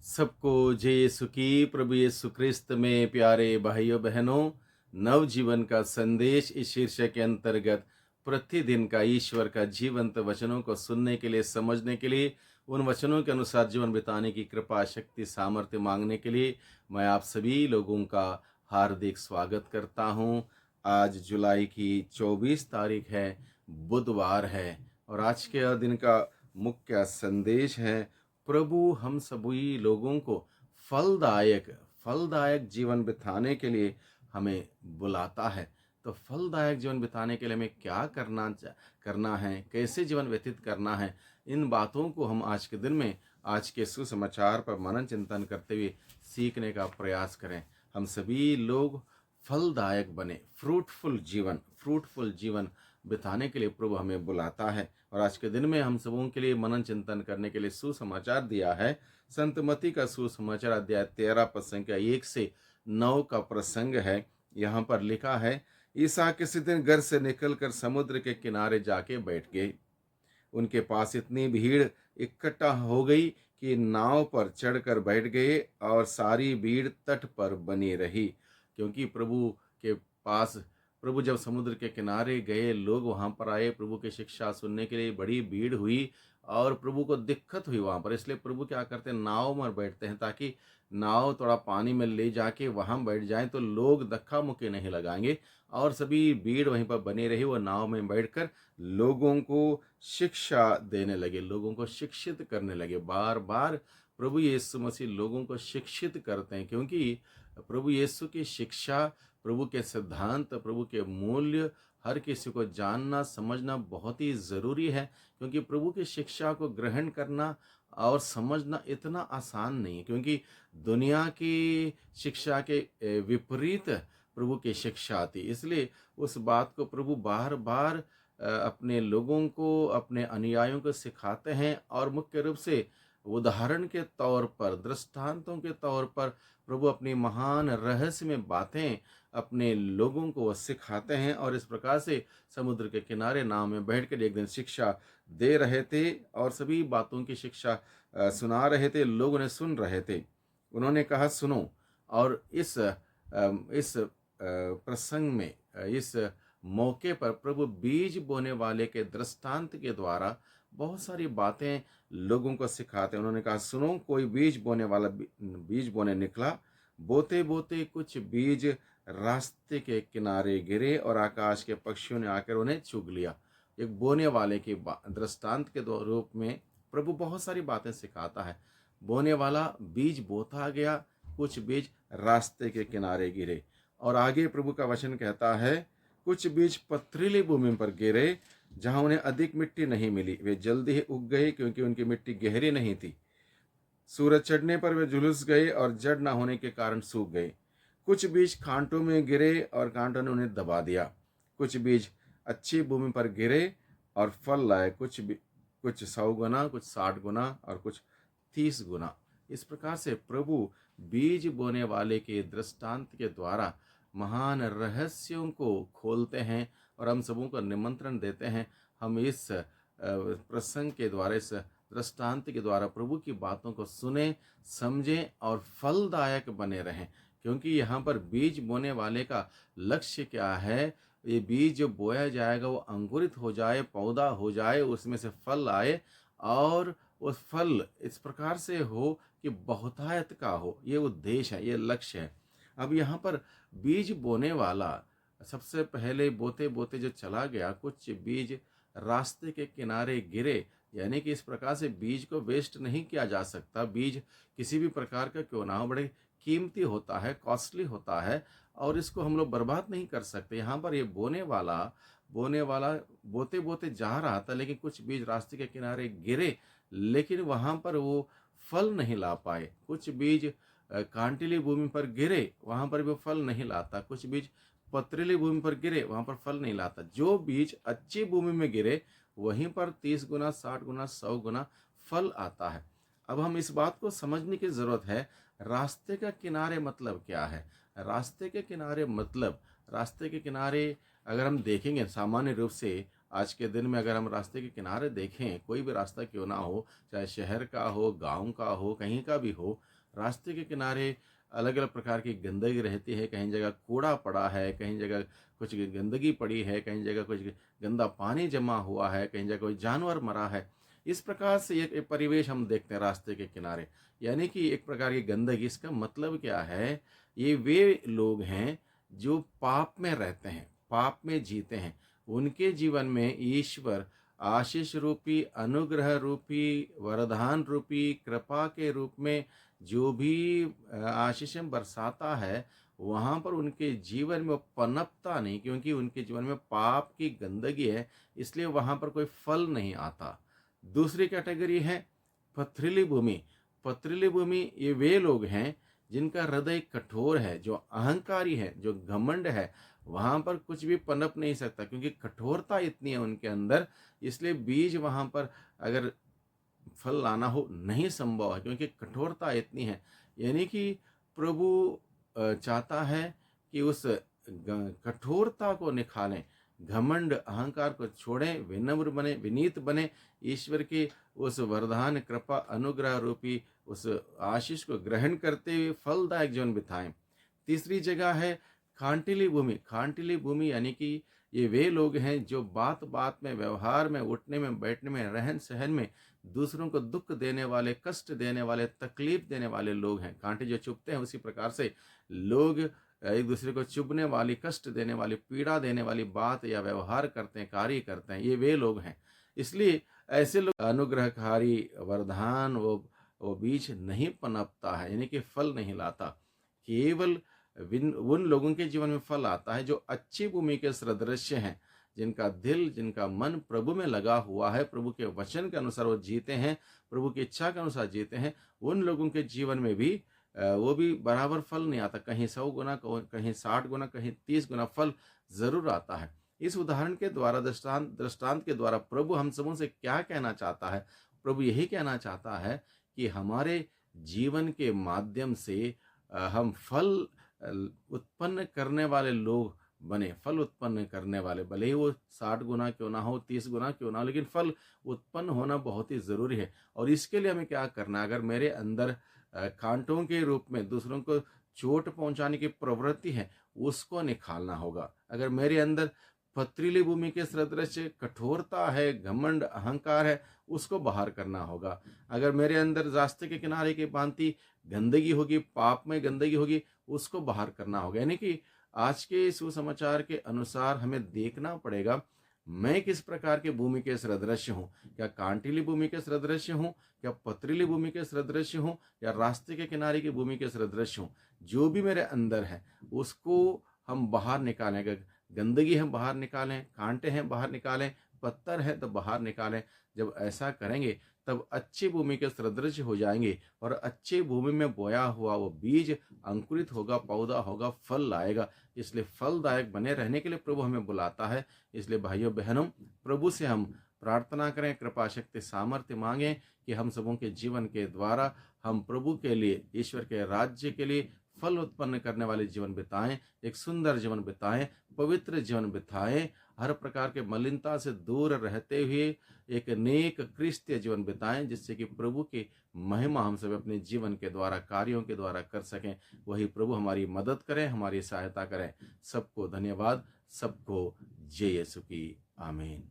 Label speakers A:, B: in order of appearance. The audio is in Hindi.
A: सबको जय यीशु की। प्रभु यीशु क्रिस्त में प्यारे भाइयों बहनों, नव जीवन का संदेश इस शीर्षक के अंतर्गत प्रतिदिन का ईश्वर का जीवंत वचनों को सुनने के लिए, समझने के लिए, उन वचनों के अनुसार जीवन बिताने की कृपा शक्ति सामर्थ्य मांगने के लिए मैं आप सभी लोगों का हार्दिक स्वागत करता हूं। आज जुलाई की 24 तारीख है, बुधवार है, और आज के दिन का मुख्य संदेश है, प्रभु हम सभी लोगों को फलदायक फलदायक जीवन बिताने के लिए हमें बुलाता है। तो फलदायक जीवन बिताने के लिए हमें क्या करना है, कैसे जीवन व्यतीत करना है, इन बातों को हम आज के दिन में, आज के सुसमाचार पर मनन चिंतन करते हुए सीखने का प्रयास करें। हम सभी लोग फलदायक बने, फ्रूटफुल जीवन बिताने के लिए प्रभु हमें बुलाता है। और आज के दिन में हम सबों के लिए मनन चिंतन करने के लिए सुसमाचार दिया है। संत मती का सुसमाचार अध्याय 13 पद संख्या 1 से 9 का प्रसंग है। यहाँ पर लिखा है, ईसा किसी दिन घर से निकलकर समुद्र के किनारे जाके बैठ गए। उनके पास इतनी भीड़ इकट्ठा हो गई कि नाव पर चढ़कर बैठ गए और सारी भीड़ तट पर बनी रही। क्योंकि प्रभु के पास, प्रभु जब समुद्र के किनारे गए, लोग वहां पर आए प्रभु की शिक्षा सुनने के लिए, बड़ी भीड़ हुई और प्रभु को दिक्कत हुई वहां पर। इसलिए प्रभु क्या करते हैं, नाव में बैठते हैं ताकि नाव थोड़ा पानी में ले जाके वहां बैठ जाएं तो लोग धक्का मुक्की नहीं लगाएंगे। और सभी भीड़ वहीं पर बनी रही। वो नाव में बैठकर लोगों को शिक्षा देने लगे, लोगों को शिक्षित करने लगे। बार बार प्रभु यीशु मसीह लोगों को शिक्षित करते हैं, क्योंकि प्रभु यीशु की शिक्षा, प्रभु के सिद्धांत, प्रभु के मूल्य हर किसी को जानना समझना बहुत ही ज़रूरी है। क्योंकि प्रभु की शिक्षा को ग्रहण करना और समझना इतना आसान नहीं है, क्योंकि दुनिया की शिक्षा के विपरीत प्रभु की शिक्षा आती। इसलिए उस बात को प्रभु बार बार अपने लोगों को, अपने अनुयायियों को सिखाते हैं। और मुख्य रूप से उदाहरण के तौर पर, दृष्टांतों के तौर पर प्रभु अपनी महान रहस्यमय बातें अपने लोगों को सिखाते हैं। और इस प्रकार से समुद्र के किनारे नाव में बैठकर एक दिन शिक्षा दे रहे थे और सभी बातों की शिक्षा सुना रहे थे। लोग उन्हें सुन रहे थे। उन्होंने कहा, सुनो। और इस प्रसंग में, इस मौके पर प्रभु बीज बोने वाले के दृष्टांत के द्वारा बहुत सारी बातें लोगों को सिखाते हैं। उन्होंने कहा, सुनो, कोई बीज बोने निकला। बोते बोते कुछ बीज रास्ते के किनारे गिरे और आकाश के पक्षियों ने आकर उन्हें चुग लिया। एक बोने वाले के दृष्टांत के रूप में प्रभु बहुत सारी बातें सिखाता है। बोने वाला बीज बोता गया, कुछ बीज रास्ते के किनारे गिरे। और आगे प्रभु का वचन कहता है, कुछ बीज पथरीली भूमि पर गिरे जहां उन्हें अधिक मिट्टी नहीं मिली। वे जल्दी ही उग गए क्योंकि उनकी मिट्टी गहरी नहीं थी। सूरज चढ़ने पर वे झुलस गए और जड़ न होने के कारण सूख गए। कुछ बीज कांटों में गिरे और कांटों ने उन्हें दबा दिया। कुछ बीज अच्छी भूमि पर गिरे और फल लाए, कुछ 100 गुना, कुछ 60 गुना और कुछ 30 गुना। इस प्रकार से प्रभु बीज बोने वाले के दृष्टांत के द्वारा महान रहस्यों को खोलते हैं और हम सबों को निमंत्रण देते हैं, हम इस प्रसंग के द्वारा, इस दृष्टांत के द्वारा प्रभु की बातों को सुने, समझें और फलदायक बने रहें। क्योंकि यहाँ पर बीज बोने वाले का लक्ष्य क्या है, ये बीज जो बोया जाएगा वो अंकुरित हो जाए, पौधा हो जाए, उसमें से फल आए और वो फल इस प्रकार से हो कि बहुतायत का हो। ये उद्देश्य है, ये लक्ष्य है। अब यहाँ पर बीज बोने वाला सबसे पहले बोते बोते जो चला गया, कुछ बीज रास्ते के किनारे गिरे। यानी कि इस प्रकार से बीज को वेस्ट नहीं किया जा सकता। बीज किसी भी प्रकार का क्यों ना हो, बड़े कीमती होता है, कॉस्टली होता है, और इसको हम लोग बर्बाद नहीं कर सकते। यहाँ पर ये बोने वाला बोते बोते जा रहा था, लेकिन कुछ बीज रास्ते के किनारे गिरे, लेकिन वहाँ पर वो फल नहीं ला पाए। कुछ बीज कांटीली भूमि पर गिरे, वहाँ पर भी वो फल नहीं लाता। कुछ बीज पथरीली भूमि पर गिरे, वहाँ पर फल नहीं लाता। जो बीज अच्छी भूमि में गिरे, वहीं पर 30 गुना, 60 गुना, 100 गुना फल आता है। अब हम इस बात को समझने की जरूरत है, रास्ते का किनारे मतलब क्या है। रास्ते के किनारे अगर हम देखेंगे, सामान्य रूप से आज के दिन में अगर हम रास्ते के किनारे देखें, कोई भी रास्ता क्यों ना हो, चाहे शहर का हो, गांव का हो, कहीं का भी हो, रास्ते के किनारे अलग अलग प्रकार की गंदगी रहती है, कहीं जगह कूड़ा पड़ा है, कहीं जगह कुछ गंदगी पड़ी है, कहीं जगह कुछ गंदा पानी जमा हुआ है, कहीं जगह कोई जानवर मरा है। इस प्रकार से एक परिवेश हम देखते हैं रास्ते के किनारे, यानी कि एक प्रकार की गंदगी। इसका मतलब क्या है? ये वे लोग हैं जो पाप में रहते हैं, पाप में जीते हैं। उनके जीवन में ईश्वर आशीष रूपी, अनुग्रह रूपी, वरदान रूपी, कृपा के रूप में जो भी आशीषें बरसाता है, वहाँ पर उनके जीवन में वो पनपता नहीं, क्योंकि उनके जीवन में पाप की गंदगी है, इसलिए वहाँ पर कोई फल नहीं आता। दूसरी कैटेगरी है पथरीली भूमि। पथरीली भूमि ये वे लोग हैं जिनका हृदय कठोर है, जो अहंकारी है, जो घमंड है। वहाँ पर कुछ भी पनप नहीं सकता, क्योंकि कठोरता इतनी है उनके अंदर, इसलिए बीज वहाँ पर अगर फल लाना हो नहीं संभव है, क्योंकि कठोरता इतनी है। यानी कि प्रभु चाहता है कि उस कठोरता को निखारें, घमंड अहंकार को छोड़ें, विनम्र बने, विनीत बने, ईश्वर के उस वरदान कृपा अनुग्रह रूपी उस आशीष को ग्रहण करते हुए फलदायक जीवन बिताएं। तीसरी जगह है खांटिली भूमि। खांटिली भूमि यानी कि ये वे लोग हैं जो बात बात में, व्यवहार में, उठने में, बैठने में, रहन सहन में दूसरों को दुख देने वाले, कष्ट देने वाले, तकलीफ देने वाले लोग हैं। कांटे जो चुभते हैं, उसी प्रकार से लोग एक दूसरे को चुभने वाली, कष्ट देने वाली, पीड़ा देने वाली बात या व्यवहार करते हैं, कार्य करते हैं, ये वे लोग हैं। इसलिए ऐसे लोग अनुग्रहकारी वरदान वो बीज नहीं पनपता है, यानी कि फल नहीं लाता। केवल उन लोगों के जीवन में फल आता है जो अच्छी भूमि के सदृश्य हैं, जिनका दिल, जिनका मन प्रभु में लगा हुआ है, प्रभु के वचन के अनुसार वो जीते हैं, प्रभु की इच्छा के अनुसार जीते हैं। उन लोगों के जीवन में भी वो भी बराबर फल नहीं आता, कहीं 100 गुना, कहीं 60 गुना, कहीं 30 गुना फल जरूर आता है। इस उदाहरण के द्वारा, दृष्टांत के द्वारा प्रभु हम सबों से क्या कहना चाहता है? प्रभु यही कहना चाहता है कि हमारे जीवन के माध्यम से हम फल उत्पन्न करने वाले लोग बने, फल उत्पन्न करने वाले, भले ही वो 60 गुना क्यों ना हो, 30 गुना क्यों ना हो, लेकिन फल उत्पन्न होना बहुत ही जरूरी है। और इसके लिए हमें क्या करना है? अगर मेरे अंदर कांटों के रूप में दूसरों को चोट पहुंचाने की प्रवृत्ति है, उसको निकालना होगा। अगर मेरे अंदर पथरीली भूमि के सदृश कठोरता है, घमंड अहंकार है, उसको बाहर करना होगा। अगर मेरे अंदर रास्ते के किनारे की भांति गंदगी होगी, पाप में गंदगी होगी, उसको बाहर करना होगा। यानी कि आज के सुसमाचार के अनुसार हमें देखना पड़ेगा, मैं किस प्रकार के भूमि के सदृश्य हूँ। क्या कांटीली भूमि के सदृश्य हूँ, क्या पथरीली भूमि के सदृश्य हूँ, या रास्ते के किनारे की भूमि के सदृश्य हूँ? जो भी मेरे अंदर है उसको हम बाहर निकालें। अगर गंदगी हम बाहर निकालें, कांटे हैं बाहर निकालें, पत्थर है तो बाहर निकालें। जब ऐसा करेंगे तब अच्छी भूमि के सदृश हो जाएंगे, और अच्छी भूमि में बोया हुआ वो बीज अंकुरित होगा, पौधा होगा, फल लाएगा। इसलिए फलदायक बने रहने के लिए प्रभु हमें बुलाता है। इसलिए भाइयों बहनों, प्रभु से हम प्रार्थना करें, कृपा शक्ति सामर्थ्य मांगें कि हम सबों के जीवन के द्वारा हम प्रभु के लिए, ईश्वर के राज्य के लिए फल उत्पन्न करने वाले जीवन बिताएं, एक सुंदर जीवन बिताएं, पवित्र जीवन बिताएं, हर प्रकार के मलिनता से दूर रहते हुए एक नेक क्रिस्तीय जीवन बिताएं, जिससे कि प्रभु की महिमा हम सब अपने जीवन के द्वारा, कार्यों के द्वारा कर सकें। वही प्रभु हमारी मदद करें, हमारी सहायता करें। सबको धन्यवाद, सबको जय यीशु की आमीन।